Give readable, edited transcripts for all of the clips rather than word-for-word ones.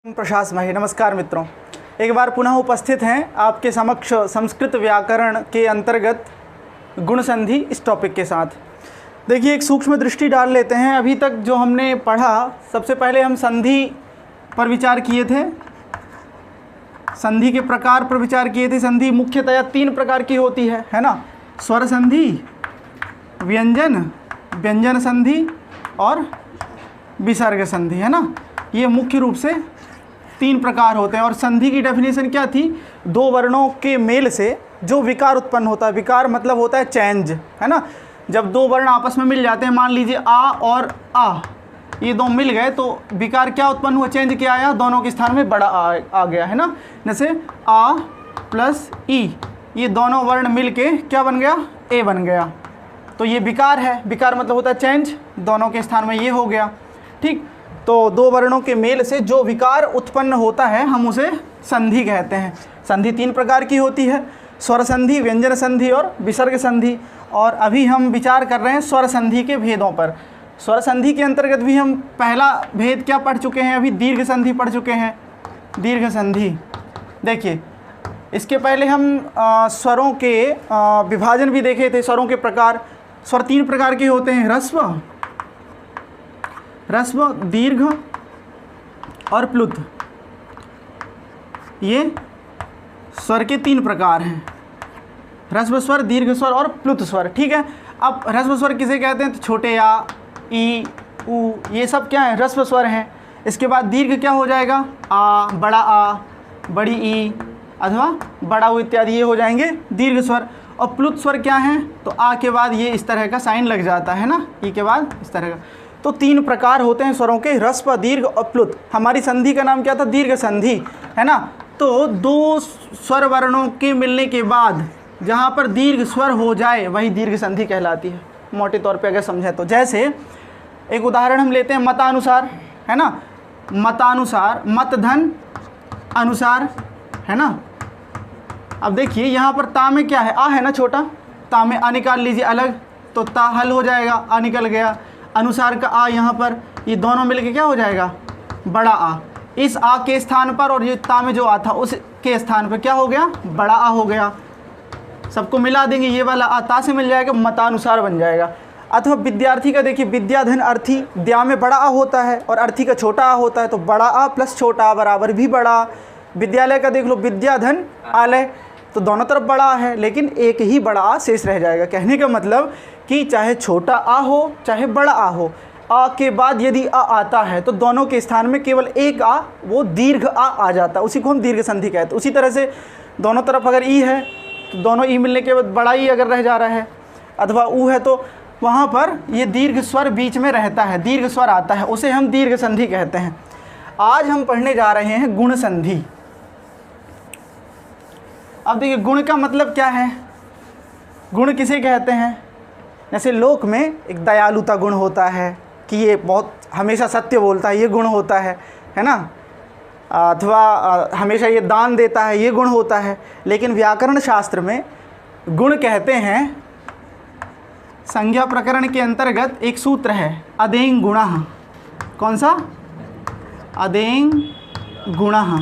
प्रशास भाई, नमस्कार मित्रों। एक बार पुनः उपस्थित हैं आपके समक्ष संस्कृत व्याकरण के अंतर्गत गुण संधि इस टॉपिक के साथ। देखिए, एक सूक्ष्म दृष्टि डाल लेते हैं। अभी तक जो हमने पढ़ा, सबसे पहले हम संधि पर विचार किए थे, संधि के प्रकार पर विचार किए थे। संधि मुख्यतया 3 प्रकार की होती है ना? स्वर संधि, व्यंजन संधि और विसर्ग संधि, है ना? ये मुख्य रूप से 3 प्रकार होते हैं। और संधि की डेफिनेशन क्या थी? 2 वर्णों के मेल से जो विकार उत्पन्न होता है। विकार मतलब होता है चेंज, है ना? जब 2 वर्ण आपस में मिल जाते हैं, मान लीजिए आ और आ, ये 2 मिल गए तो विकार क्या उत्पन्न हुआ? चेंज क्या आया? दोनों के स्थान में बड़ा आ गया, है ना? जैसे आ प्लस ई, ये दोनों वर्ण मिल के क्या बन गया? ए बन गया। तो ये विकार है। विकार मतलब होता है चेंज, दोनों के स्थान में ये हो गया। ठीक, तो 2 वर्णों के मेल से जो विकार उत्पन्न होता है हम उसे संधि कहते हैं। संधि 3 प्रकार की होती है, स्वर संधि, व्यंजन संधि और विसर्ग संधि। और अभी हम विचार कर रहे हैं स्वर संधि के भेदों पर। स्वर संधि के अंतर्गत भी हम पहला भेद क्या पढ़ चुके हैं? अभी दीर्घ संधि पढ़ चुके हैं। दीर्घ संधि, देखिए, इसके पहले हम स्वरों के विभाजन भी देखे थे, स्वरों के प्रकार। स्वर 3 प्रकार के होते हैं, ह्रस्व, दीर्घ और प्लुत। ये स्वर के 3 प्रकार हैं, ह्रस्व स्वर, दीर्घ स्वर और प्लुत स्वर। ठीक है, अब ह्रस्व स्वर किसे कहते हैं? तो छोटे आ, ई, उ, ये सब क्या है? ह्रस्व स्वर हैं। इसके बाद दीर्घ क्या हो जाएगा? आ, बड़ा आ, बड़ी ई अथवा बड़ा उ इत्यादि, ये हो जाएंगे दीर्घ स्वर। और प्लुत स्वर क्या हैं? तो आ के बाद ये इस तरह का साइन लग जाता है ना, ई के बाद इस तरह का। तो 3 प्रकार होते हैं स्वरों के, ह्रस्व, दीर्घ और प्लुत। हमारी संधि का नाम क्या था? दीर्घ संधि, है ना? तो 2 स्वर वर्णों के मिलने के बाद जहाँ पर दीर्घ स्वर हो जाए वही दीर्घ संधि कहलाती है, मोटे तौर पे अगर समझें तो। जैसे एक उदाहरण हम लेते हैं, मतानुसार, है ना? मतानुसार, मत धन अनुसार, है ना? अब देखिए यहाँ पर ता में क्या है? आ है ना छोटा, ता में आ निकाल लीजिए अलग, तो ता हल हो जाएगा, आ निकल गया। अनुसार का आ यहाँ पर, ये दोनों मिलके क्या हो जाएगा? बड़ा आ। इस आ के स्थान पर और ये ता में जो आ था उसके स्थान पर क्या हो गया? बड़ा आ हो गया। सबको मिला देंगे, ये वाला आ ता से मिल जाएगा, मतानुसार बन जाएगा। अथवा विद्यार्थी का देखिए, विद्याधन अर्थी, द्या में बड़ा आ होता है और अर्थी का छोटा आ होता है, तो बड़ा आ प्लस छोटा आ बराबर भी बड़ा। विद्यालय का देख लो, विद्याधन आलय, तो दोनों तरफ बड़ा आ है लेकिन एक ही बड़ा आ शेष रह जाएगा। कहने का मतलब कि चाहे छोटा आ हो चाहे बड़ा आ हो, आ के बाद यदि आ आता है तो दोनों के स्थान में केवल एक आ, वो दीर्घ आ जाता है, उसी को हम दीर्घ संधि कहते हैं। उसी तरह से दोनों तरफ अगर ई है तो दोनों ई मिलने के बाद बड़ा ई अगर रह जा रहा है, अथवा ऊ है तो वहाँ पर ये दीर्घ स्वर बीच में रहता है, दीर्घ स्वर आता है, उसे हम दीर्घ संधि कहते हैं। आज हम पढ़ने जा रहे हैं गुण संधि। अब देखिए, गुण का मतलब क्या है? गुण किसे कहते हैं? जैसे लोक में एक दयालुता गुण होता है कि ये बहुत हमेशा सत्य बोलता है, ये गुण होता है ना? अथवा हमेशा ये दान देता है, ये गुण होता है। लेकिन व्याकरण शास्त्र में गुण कहते हैं, संज्ञा प्रकरण के अंतर्गत एक सूत्र है, अदेंग गुणः। कौन सा? अदेंग गुणः।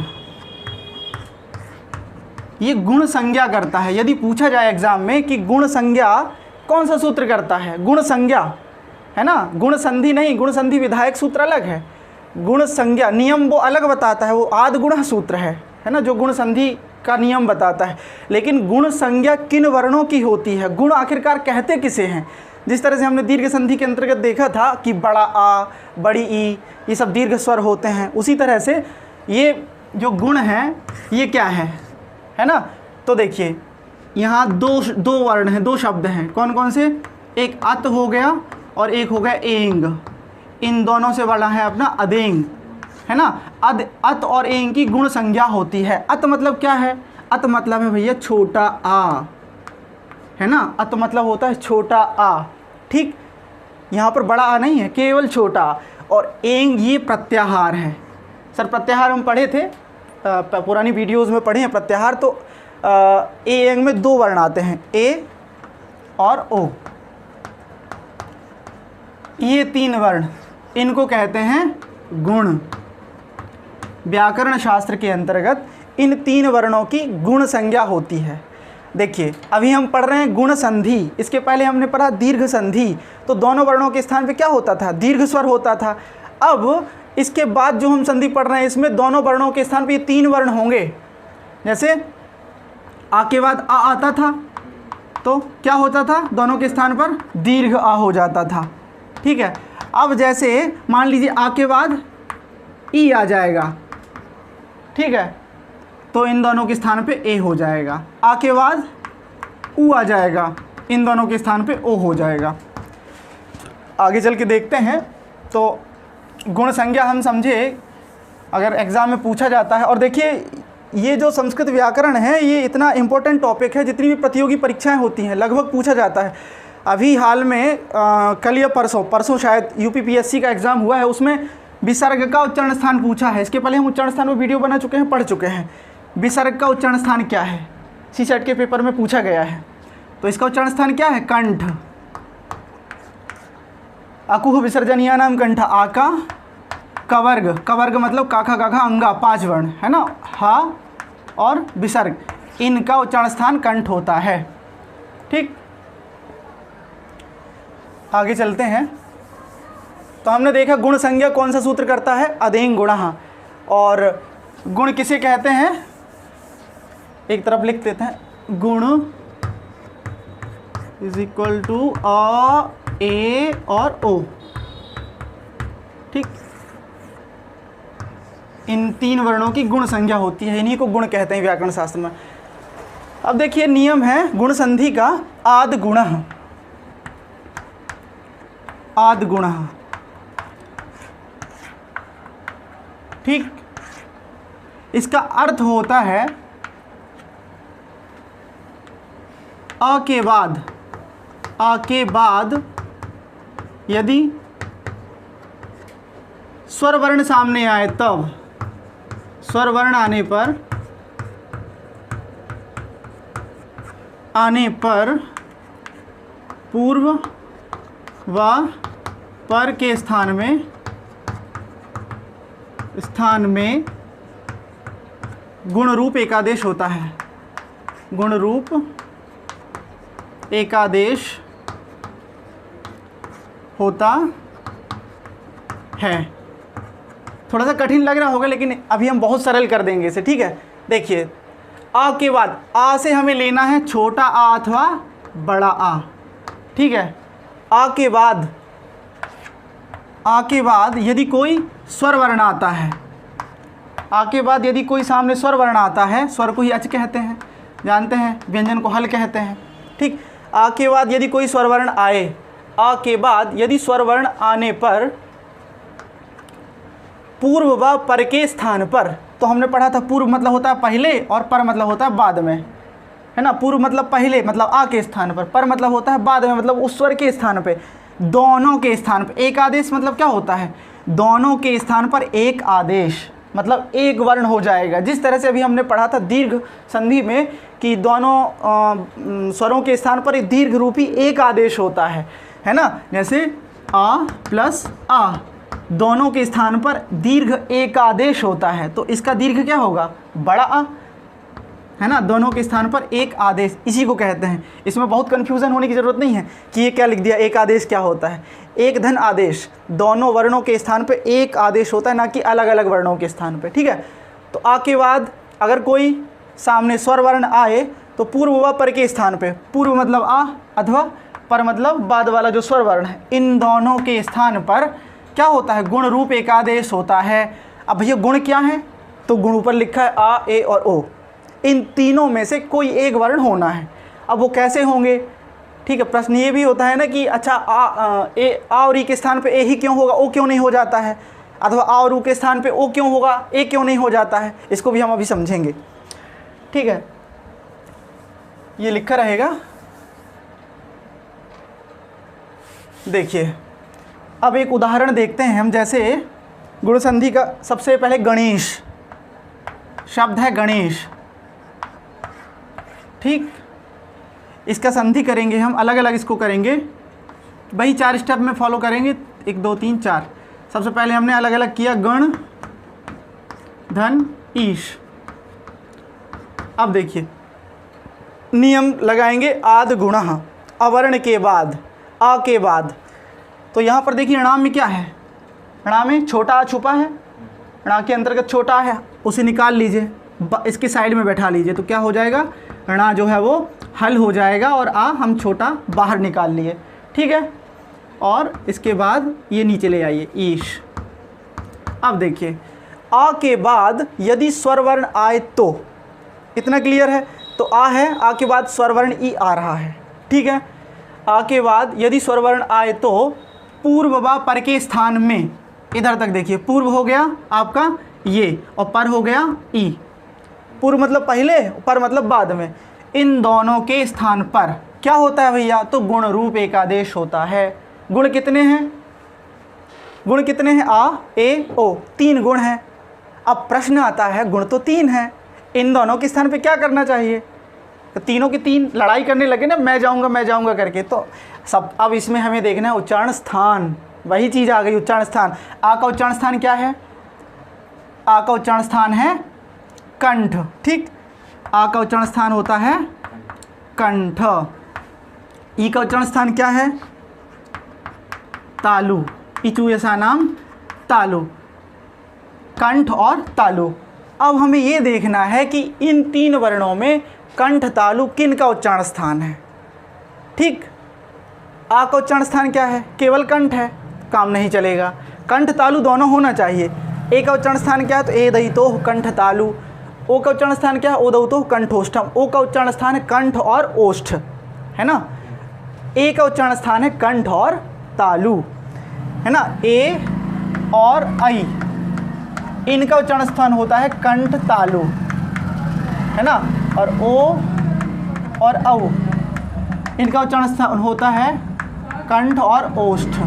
ये गुण संज्ञा करता है। यदि पूछा जाए एग्जाम में कि गुण संज्ञा कौन सा सूत्र करता है? गुण संज्ञा, है ना? गुण संधि नहीं, गुण संधि विधायक सूत्र अलग है, गुण संज्ञा नियम वो अलग बताता है, वो आद गुण सूत्र है ना, जो गुण संधि का नियम बताता है। लेकिन गुण संज्ञा किन वर्णों की होती है? गुण आखिरकार कहते किसे हैं? जिस तरह से हमने दीर्घ संधि के अंतर्गत देखा था कि बड़ा आ, बड़ी ई, ये सब दीर्घ स्वर होते हैं, उसी तरह से ये जो गुण हैं ये क्या है ना? तो देखिए, यहाँ दो वर्ण हैं, 2 शब्द हैं। कौन कौन से? एक अत हो गया और एक हो गया एंग। इन दोनों से बड़ा है अपना अदेंग, है ना? अत और एंग की गुण संज्ञा होती है। अत मतलब क्या है? अत मतलब है भैया छोटा आ, है ना? अत मतलब होता है छोटा आ। ठीक, यहाँ पर बड़ा आ नहीं है, केवल छोटा आ। और एंग ये प्रत्याहार है। सर प्रत्याहार हम पढ़े थे, पुरानी वीडियोज़ में पढ़े हैं प्रत्याहार। तो ए एंग में 2 वर्ण आते हैं, ए और ओ। ये 3 वर्ण, इनको कहते हैं गुण। व्याकरण शास्त्र के अंतर्गत इन 3 वर्णों की गुण संज्ञा होती है। देखिए अभी हम पढ़ रहे हैं गुण संधि, इसके पहले हमने पढ़ा दीर्घ संधि। तो दोनों वर्णों के स्थान पे क्या होता था? दीर्घ स्वर होता था। अब इसके बाद जो हम संधि पढ़ रहे हैं इसमें दोनों वर्णों के स्थान पे ये 3 वर्ण होंगे। जैसे आ के बाद आ आता था तो क्या होता था? दोनों के स्थान पर दीर्घ आ हो जाता था। ठीक है। अब जैसे मान लीजिए आ के बाद ई आ जाएगा, ठीक है, तो इन दोनों के स्थान पे ए हो जाएगा। आ के बाद ऊ आ जाएगा, इन दोनों के स्थान पे ओ हो जाएगा। आगे चल के देखते हैं। तो गुण संज्ञा हम समझे, अगर एग्ज़ाम में पूछा जाता है। और देखिए ये जो संस्कृत व्याकरण है ये इतना इम्पोर्टेंट टॉपिक है, जितनी भी प्रतियोगी परीक्षाएं होती हैं लगभग पूछा जाता है। अभी हाल में कल या परसों शायद यूपीपीएससी का एग्ज़ाम हुआ है, उसमें विसर्ग का उच्चारण स्थान पूछा है। इसके पहले हम उच्चारण स्थान पर वीडियो बना चुके हैं, पढ़ चुके हैं। विसर्ग का उच्चारण स्थान क्या है? सीसेट के पेपर में पूछा गया है। तो इसका उच्चारण स्थान क्या है? कंठ। अकुह विसर्जनीय नाम कंठ। आका कवर्ग, कवर्ग मतलब काखा काखा अंगा 5 वर्ण है ना, हा और विसर्ग, इनका उच्चारण स्थान कंठ होता है। ठीक, आगे चलते हैं। तो हमने देखा गुण संज्ञा कौन सा सूत्र करता है? अदेंग गुणः। और गुण किसे कहते हैं? एक तरफ लिख देते हैं, गुण इज इक्वल टू अ, ए और ओ। ठीक, इन 3 वर्णों की गुण संज्ञा होती है, इन्हीं को गुण कहते हैं व्याकरण शास्त्र में। अब देखिए नियम है गुण संधि का, आद गुणः, आद गुणः। ठीक, इसका अर्थ होता है अ के बाद यदि स्वर वर्ण सामने आए तब, स्वर वर्ण आने पर पूर्व व पर के स्थान में गुण रूप एकादेश होता है। गुण रूप एकादेश होता है। थोड़ा सा कठिन लग रहा होगा लेकिन अभी हम बहुत सरल कर देंगे इसे। ठीक है, देखिए आ के बाद, आ से हमें लेना है छोटा आ अथवा बड़ा आ। ठीक है, आ के बाद यदि कोई स्वर वर्ण आता है, आ के बाद यदि कोई सामने स्वर वर्ण आता है, स्वर को ही अच कहते हैं, जानते हैं, व्यंजन को हल कहते हैं। ठीक, आ के बाद यदि कोई स्वर वर्ण आए, आ के बाद यदि स्वर वर्ण आने पर पूर्व व पर के स्थान पर, तो हमने पढ़ा था पूर्व मतलब होता है पहले और पर मतलब होता है बाद में, है ना। पूर्व मतलब पहले मतलब आ के स्थान पर मतलब होता है बाद में मतलब उस स्वर के स्थान पे, दोनों के स्थान पर। एक आदेश मतलब क्या होता है? दोनों के स्थान पर एक आदेश मतलब एक वर्ण हो जाएगा। जिस तरह से अभी हमने पढ़ा था दीर्घ संधि में कि दोनों स्वरों के स्थान पर एक दीर्घ रूपी एक आदेश होता है ना। जैसे आ प्लस आ, दोनों के स्थान पर दीर्घ एक आदेश होता है, तो इसका दीर्घ क्या होगा? बड़ा आ, है ना। दोनों के स्थान पर एक आदेश, इसी को कहते हैं। इसमें बहुत कन्फ्यूज़न होने की ज़रूरत नहीं है कि ये क्या लिख दिया, एक आदेश क्या होता है। एक धन आदेश, दोनों वर्णों के स्थान पर एक आदेश होता है, ना कि अलग अलग वर्णों के स्थान पर। ठीक है, तो आ के बाद अगर कोई सामने स्वर वर्ण आए तो पूर्व व पर के स्थान पे, पूर्व मतलब आ अथवा पर मतलब बाद वाला जो स्वर वर्ण है, इन दोनों के स्थान पर क्या होता है? गुण रूप एकादेश होता है। अब भैया गुण क्या है? तो गुण ऊपर लिखा है आ, ए और ओ, इन तीनों में से कोई एक वर्ण होना है। अब वो कैसे होंगे? ठीक है, प्रश्न ये भी होता है ना कि अच्छा आ और ई के स्थान पे ए ही क्यों होगा, ओ क्यों नहीं हो जाता है, अथवा आ और ऊ के स्थान पे ओ क्यों होगा, ए क्यों नहीं हो जाता है। इसको भी हम अभी समझेंगे। ठीक है, ये लिखा रहेगा। देखिए अब एक उदाहरण देखते हैं हम। जैसे गुण संधि का सबसे पहले गणेश शब्द है, गणेश। ठीक, इसका संधि करेंगे हम, अलग अलग इसको करेंगे, वही 4 स्टेप में फॉलो करेंगे, 1 2 3 4। सबसे पहले हमने अलग अलग किया गण धन ईश। अब देखिए नियम लगाएंगे, आद गुणः, अवर्ण के बाद, आ के बाद। तो यहाँ पर देखिए ण में क्या है, ण में छोटा आ छुपा है, ण के अंतर्गत छोटा आ है, उसे निकाल लीजिए, इसके साइड में बैठा लीजिए, तो क्या हो जाएगा, ण जो है वो हल हो जाएगा और आ हम छोटा बाहर निकाल लिए, ठीक है। और इसके बाद ये नीचे ले आइए ईश। अब देखिए आ के बाद यदि स्वर वर्ण आए तो, इतना क्लियर है, तो आ है, आ के बाद स्वर वर्ण ई आ रहा है, ठीक है। आ के बाद यदि स्वर वर्ण आए तो पूर्व व पर के स्थान में, इधर तक देखिए, पूर्व हो गया आपका ये और पर हो गया ई। पूर्व मतलब पहले, पर मतलब बाद में, इन दोनों के स्थान पर क्या होता है भैया, तो गुण रूप एकादेश होता है। गुण कितने हैं, गुण कितने हैं, आ ए ओ, 3 गुण हैं। अब प्रश्न आता है गुण तो 3 हैं, इन दोनों के स्थान पे क्या करना चाहिए, तो तीनों की 3 लड़ाई करने लगे ना, मैं जाऊंगा करके, तो सब अब इसमें हमें देखना है उच्चारण स्थान, वही चीज़ आ गई उच्चारण स्थान। आ का उच्चारण स्थान क्या है, आ का उच्चारण स्थान है कंठ, ठीक, आ का उच्चारण स्थान होता है कंठ। ई का उच्चारण स्थान क्या है, तालु, इचु ऐसा नाम तालु, कंठ और तालु। अब हमें ये देखना है कि इन 3 वर्णों में कंठ तालु किन का उच्चारण स्थान है, ठीक। आ का उच्चारण स्थान क्या है, केवल कंठ है, काम नहीं चलेगा, कंठ तालु दोनों होना चाहिए। ए का उच्चारण स्थान क्या है, तो ए दयितो कंठ तालु। ओ का उच्चारण स्थान क्या है, ओ दयितो कंठोष्ठम। ओ का उच्चारण स्थान है कंठ और ओष्ठ, है ना। ए का उच्चारण स्थान है कंठ और तालु, है ना। ए और आई, इनका उच्चारण स्थान होता है कंठ तालु, है ना। और ओ और औ, इनका उच्चारण स्थान होता है कंठ और ओष्ठ,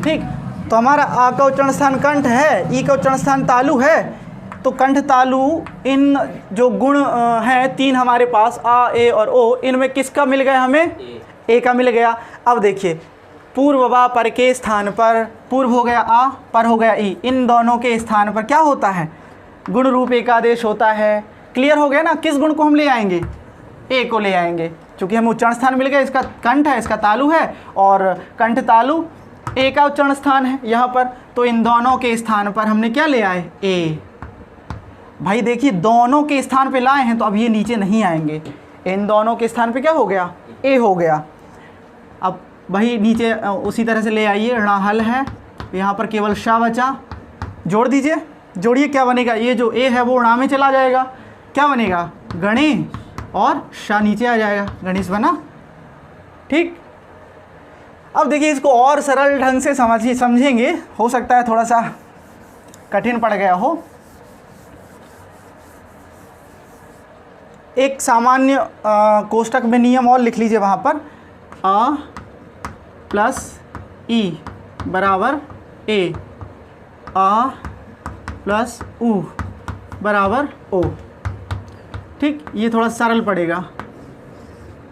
ठीक। तो हमारा आ का उच्चारण स्थान कंठ है, ई का उच्चारण स्थान तालु है, तो कंठ तालु इन जो गुण हैं 3 हमारे पास, आ ए और ओ, इनमें किसका मिल गया हमें, ए का मिल गया। अब देखिए पूर्व व पर के स्थान पर, पूर्व हो गया आ, पर हो गया ई, इन दोनों के स्थान पर क्या होता है, गुण रूप एकादेश होता है। क्लियर हो गया ना, किस गुण को हम ले आएंगे, ए को ले आएंगे, क्योंकि हमें उच्चारण स्थान मिल गया, इसका कंठ है, इसका तालु है, और कंठ तालु ए का उच्चारण स्थान है यहाँ पर, तो इन दोनों के स्थान पर हमने क्या ले आए, ए। भाई देखिए दोनों के स्थान पे लाए हैं, तो अब ये नीचे नहीं आएंगे, इन दोनों के स्थान पे क्या हो गया, ए हो गया। अब वही नीचे उसी तरह से ले आइए, ऋणाहल है, यहाँ पर केवल शा बचा, जोड़ दीजिए, जोड़िए, क्या बनेगा, ये जो ए है वो ऋणा में चला जाएगा, क्या बनेगा, गणे, और शा नीचे आ जाएगा, गणेश बना, ठीक। अब देखिए इसको और सरल ढंग से समझेंगे, हो सकता है थोड़ा सा कठिन पड़ गया हो। एक सामान्य कोष्टक में नियम और लिख लीजिए, वहाँ पर आ प्लस ई बराबर ए, आ प्लस ऊ बराबर ओ, ठीक। ये थोड़ा सरल पड़ेगा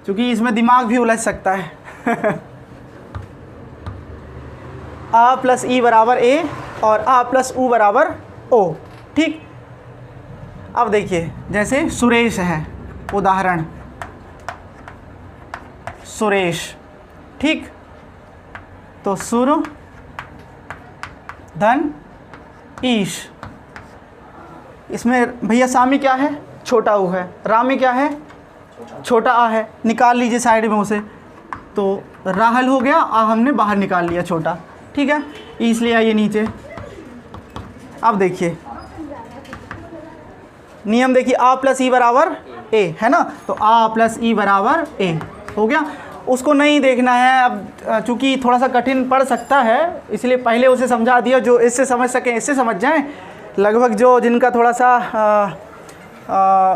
क्योंकि इसमें दिमाग भी उलझ सकता है। आ प्लस ई बराबर ए और आ प्लस ऊ बराबर ओ, ठीक। अब देखिए जैसे सुरेश है, उदाहरण सुरेश, ठीक। तो सुर धन ईश, इसमें भैया सामी क्या है, छोटा ऊ है, रा में क्या है, छोटा आ है, निकाल लीजिए साइड में उसे, तो राहल हो गया, आ हमने बाहर निकाल लिया छोटा, ठीक है, इसलिए आइए नीचे। अब देखिए नियम देखिए, आ प्लस ई बराबर ए, है ना, तो आ प्लस ई बराबर ए हो गया। उसको नहीं देखना है, अब चूंकि थोड़ा सा कठिन पड़ सकता है इसलिए पहले उसे समझा दिया, जो इससे समझ सकें इससे समझ जाएं। लगभग जो जिनका थोड़ा सा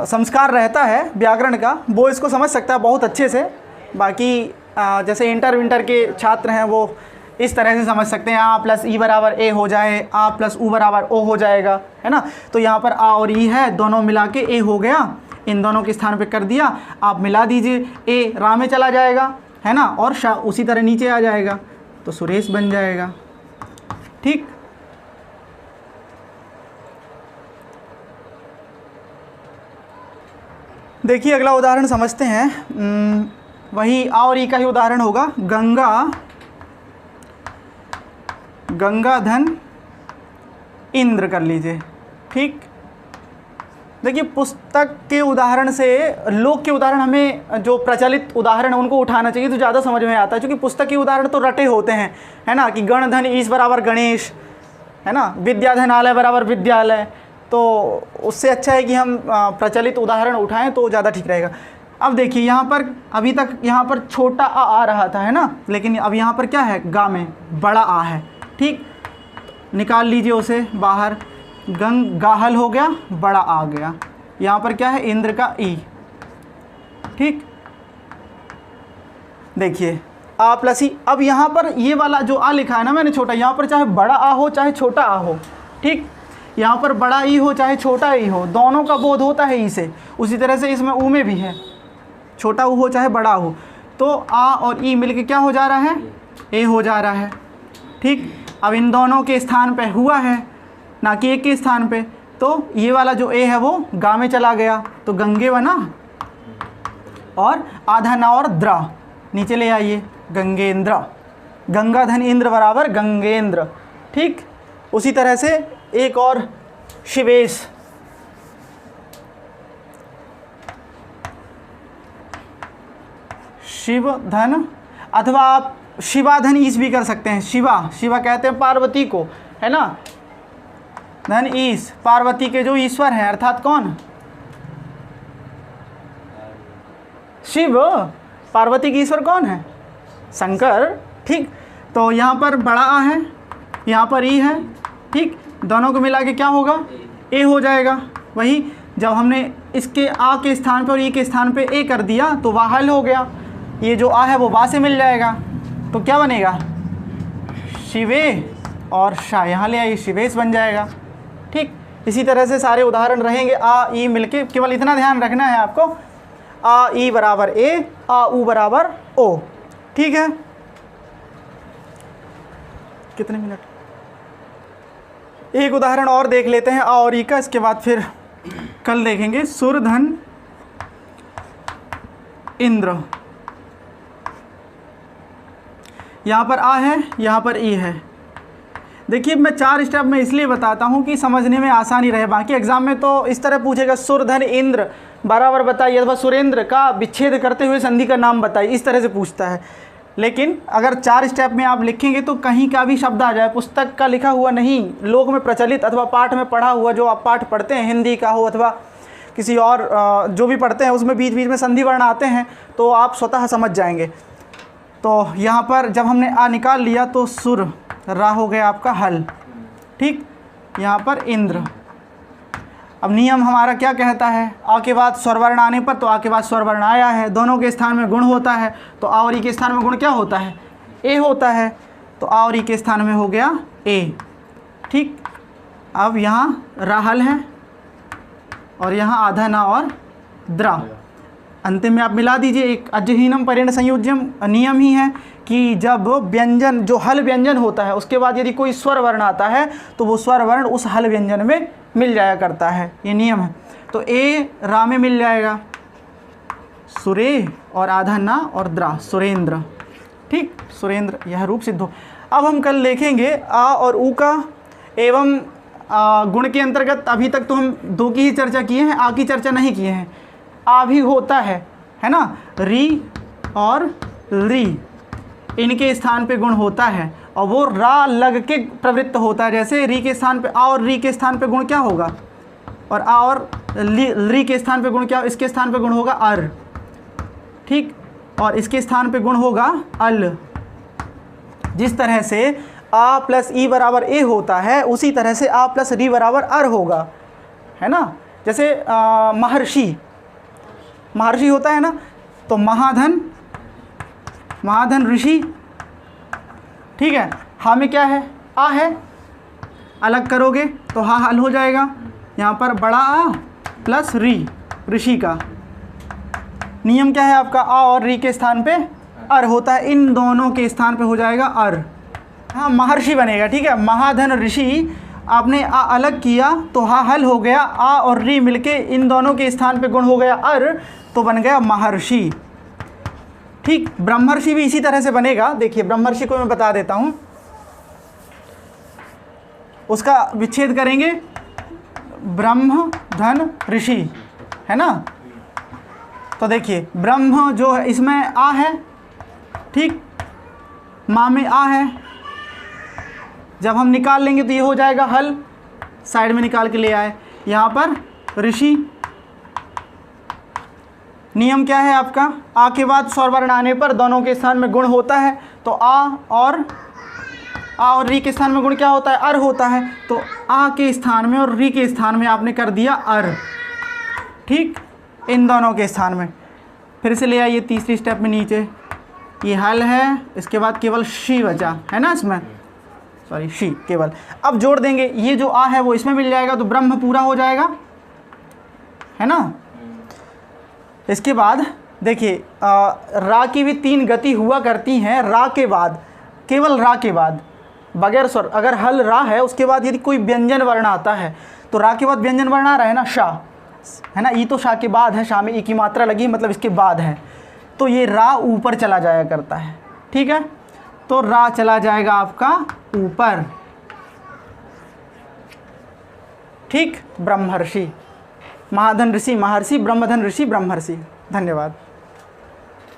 संस्कार रहता है व्याकरण का, वो इसको समझ सकता है बहुत अच्छे से। बाकी जैसे इंटर विंटर के छात्र हैं वो इस तरह से समझ सकते हैं, आ प्लस ई बराबर ए हो जाए, आ प्लस ऊ बराबर ओ हो जाएगा, है ना। तो यहाँ पर आ और ई है, दोनों मिला के ए हो गया, इन दोनों के स्थान पे कर दिया, आप मिला दीजिए, ए रा में चला जाएगा, है ना, और शा उसी तरह नीचे आ जाएगा, तो सुरेश बन जाएगा, ठीक। देखिए अगला उदाहरण समझते हैं। वही आ और ई का ही उदाहरण होगा। गंगा धन इंद्र कर लीजिए। ठीक, देखिए पुस्तक के उदाहरण से लोक के उदाहरण, हमें जो प्रचलित उदाहरण है उनको उठाना चाहिए तो ज़्यादा समझ में आता है, क्योंकि पुस्तक के उदाहरण तो रटे होते हैं, है ना, कि गण धन ईश बराबर गणेश, है ना, विद्या धन आलय बराबर विद्यालय। तो उससे अच्छा है कि हम प्रचलित उदाहरण उठाएं तो ज़्यादा ठीक रहेगा। अब देखिए यहाँ पर अभी तक यहाँ पर छोटा आ रहा था, है ना, लेकिन अब यहाँ पर क्या है, गा में बड़ा आ है। ठीक, निकाल लीजिए उसे बाहर। गाहल हो गया, बड़ा आ गया। यहाँ पर क्या है, इंद्र का ई। ठीक, देखिए आ प्लस ई। अब यहाँ पर ये वाला जो आ लिखा है ना मैंने छोटा, यहाँ पर चाहे बड़ा आ हो चाहे छोटा आ हो, ठीक, यहाँ पर बड़ा ई हो चाहे छोटा ई हो, दोनों का बोध होता है ई से। उसी तरह से इसमें ऊ में भी है, छोटा ऊ हो चाहे बड़ा हो। तो आ और ई मिलके क्या हो जा रहा है, ए हो जा रहा है। ठीक, अब इन दोनों के स्थान पे हुआ है, ना कि एक के स्थान पे। तो ये वाला जो ए है वो गा में चला गया, तो गंगे बना, और आधा ना और द्रा नीचे ले आइए, गंगेंद्र। गंगा धन इंद्र बराबर गंगेंद्र। ठीक, उसी तरह से एक और शिवेश, शिव धन, अथवा आप शिवा धन ईश भी कर सकते हैं। शिवा कहते हैं पार्वती को, है ना, धन ईश, पार्वती के जो ईश्वर हैं, अर्थात कौन, शिव। पार्वती के ईश्वर कौन है, शंकर। ठीक, तो यहाँ पर बड़ा आ है, यहाँ पर ई है। ठीक, दोनों को मिला के क्या होगा, ए हो जाएगा। वही जब हमने इसके आ के स्थान पर और ई के स्थान पे ए कर दिया तो वह हल हो गया। ये जो आ है वो बा से मिल जाएगा, तो क्या बनेगा, शिवे, और शाह यहाँ ले आइए, शिवेश बन जाएगा। ठीक, इसी तरह से सारे उदाहरण रहेंगे आ ई मिलके। केवल इतना ध्यान रखना है आपको, आ ई बराबर ए, आ ऊ बराबर ओ। ठीक है, कितने मिनट, एक उदाहरण और देख लेते हैं आ और ई का, इसके बाद फिर कल देखेंगे। सुरधन इंद्र, यहाँ पर आ है, यहाँ पर ई है। देखिए मैं 4 स्टेप में इसलिए बताता हूँ कि समझने में आसानी रहे। बाकी एग्जाम में तो इस तरह पूछेगा, सुरधन इंद्र बराबर बताइए, अथवा सुरेंद्र का विच्छेद करते हुए संधि का नाम बताइए, इस तरह से पूछता है। लेकिन अगर 4 स्टेप में आप लिखेंगे तो कहीं का भी शब्द आ जाए, पुस्तक का लिखा हुआ नहीं, लोक में प्रचलित अथवा पाठ में पढ़ा हुआ, जो आप पाठ पढ़ते हैं, हिंदी का हो अथवा किसी और जो भी पढ़ते हैं, उसमें बीच बीच में संधि वर्ण आते हैं, तो आप स्वतः समझ जाएंगे। तो यहाँ पर जब हमने आ निकाल लिया तो सुर, रा हो गया आपका हल। ठीक, यहाँ पर इंद्र। अब नियम हमारा क्या कहता है, आ के बाद स्वरवर्ण आने पर, तो आ के बाद स्वरवर्ण आया है, दोनों के स्थान में गुण होता है, तो आ और ई के स्थान में गुण क्या होता है, ए होता है। तो आ और ई के स्थान में हो गया ए। ठीक, अब यहाँ राहल है और यहाँ आधा ना और द्रा, अंतिम में आप मिला दीजिए। एक अजहीनम परिण संयोज्यम नियम ही है कि जब व्यंजन, जो हल व्यंजन होता है, उसके बाद यदि कोई स्वर वर्ण आता है तो वो स्वर वर्ण उस हल व्यंजन में मिल जाया करता है, ये नियम है। तो ए रा में मिल जाएगा, सुरे और आधा ना और द्रा, सुरेंद्र। ठीक, सुरेंद्र यह रूप सिद्ध हो। अब हम कल देखेंगे आ और ऊ का एवं गुण के अंतर्गत। अभी तक तो हम 2 की ही चर्चा किए हैं, आ की चर्चा नहीं किए हैं। आ भी होता है ना, री और री, इनके स्थान पे गुण होता है, और वो रा लग के प्रवृत्त होता है। जैसे री के स्थान पे आ और री के स्थान पे गुण क्या होगा, और आ और री के स्थान पे गुण क्या, इसके स्थान पे गुण होगा अर। ठीक, और इसके स्थान पे गुण होगा अल। जिस तरह से आ प्लस ई बराबर ए होता है, उसी तरह से आ प्लस री बराबर अर होगा, है ना। जैसे महर्षि होता है ना, तो महाधन ऋषि। ठीक है, हा में क्या है, आ है, अलग करोगे तो हा हल हो जाएगा। यहाँ पर बड़ा आ प्लस री, ऋषि का। नियम क्या है आपका, आ और री के स्थान पे अर होता है, इन दोनों के स्थान पे हो जाएगा अर। हाँ, महर्षि बनेगा। ठीक है, महाधन ऋषि आपने आ अलग किया तो हा हल हो गया, आ और री मिलके इन दोनों के स्थान पे गुण हो गया अर, तो बन गया महर्षि। ठीक, ब्रह्मर्षि भी इसी तरह से बनेगा। देखिए ब्रह्मर्षि को मैं बता देता हूँ, उसका विच्छेद करेंगे ब्रह्म धन ऋषि, है ना। तो देखिए ब्रह्म जो है इसमें आ है, ठीक, माँ में आ है, जब हम निकाल लेंगे तो ये हो जाएगा हल, साइड में निकाल के ले आए। यहाँ पर ऋषि, नियम क्या है आपका, आ के बाद स्वर वर्ण आने पर दोनों के स्थान में गुण होता है, तो आ और री के स्थान में गुण क्या होता है, अर होता है। तो आ के स्थान में और री के स्थान में आपने कर दिया अर, ठीक, इन दोनों के स्थान में। फिर से ले आइए तीसरी स्टेप में नीचे, ये हल है, इसके बाद केवल शी बचा है ना, इसमें सॉरी शी केवल। अब जोड़ देंगे, ये जो आ है वो इसमें मिल जाएगा, तो ब्रह्म पूरा हो जाएगा, है ना। इसके बाद देखिए रा की भी 3 गति हुआ करती हैं, रा के बाद, केवल रा के बाद बगैर स्वर, अगर हल रा है उसके बाद यदि कोई व्यंजन वर्ण आता है तो रा के बाद व्यंजन वर्ण आ रहा है ना, शाह, है ना, ई तो शाह के बाद है, शाह में ई की मात्रा लगी मतलब इसके बाद है, तो ये रा ऊपर चला जाया करता है, ठीक है। तो रा चला जाएगा आपका ऊपर, ठीक, ब्रह्मर्षि, महाधन ऋषि महर्षि, ब्रह्मधन ऋषि ब्रह्मर्षि। धन्यवाद।